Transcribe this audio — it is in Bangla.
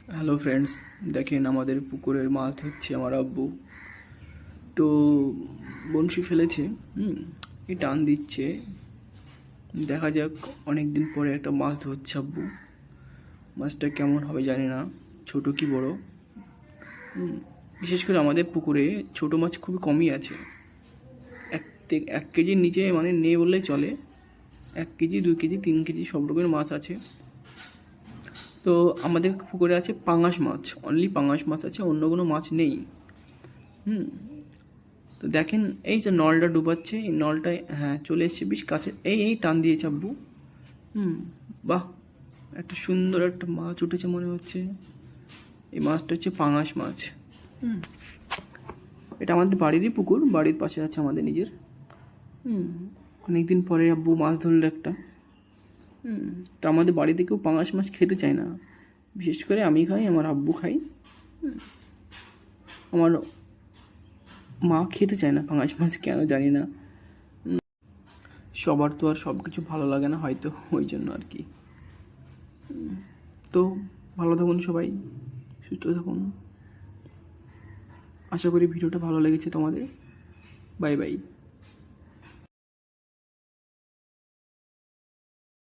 হ্যালো ফ্রেন্ডস, দেখেন আমাদের পুকুরের মাছ ধরছে আমার আব্বু। তো বঁড়শি ফেলেছে, এই টান দিচ্ছে। দেখা যাক, অনেক দিন পরে একটা মাছ ধরছে আব্বু। মাছটা কেমন হবে জানি না, ছোট কি বড়। বিশেষ করে আমাদের পুকুরে ছোট মাছ খুবই কমই আছে। এক কেজির নিচে মানে নেই বললেই চলে। 1 কেজি, 2 কেজি, 3 কেজি সব রকমের মাছ আছে। তো আমাদের পুকুরে আছে পাঙাশ মাছ, অনলি পাঙাশ মাছ আছে, অন্য কোনো মাছ নেই। তো দেখেন, এই যে নলটা ডুবাচ্ছে, এই নলটায় হ্যাঁ চলে এসছে বেশ কাছে। এই টান দিয়েছে আব্বু। বাহ, একটা সুন্দর একটা মাছ উঠেছে মনে হচ্ছে। এই মাছটা হচ্ছে পাঙাশ মাছ। এটা আমাদের বাড়িরই পুকুর, বাড়ির পাশে আছে আমাদের নিজের। অনেকদিন পরে আব্বু মাছ ধরলো একটা। তা আমাদের বাড়িতে কেউ পাঙাশ মাছ খেতে চায় না, বিশেষ করে আমি খাই, আমার আব্বু খাই। আমার মা খেতে চায় না পাঙাশ মাছ, কেন জানি না। সবার তো আর সব কিছু ভালো লাগে না হয়তো, ওই জন্য আর কি। তো ভালো থাকুন সবাই, সুস্থ থাকুন। আশা করি ভিডিওটা ভালো লেগেছে তোমাদের। Bye bye.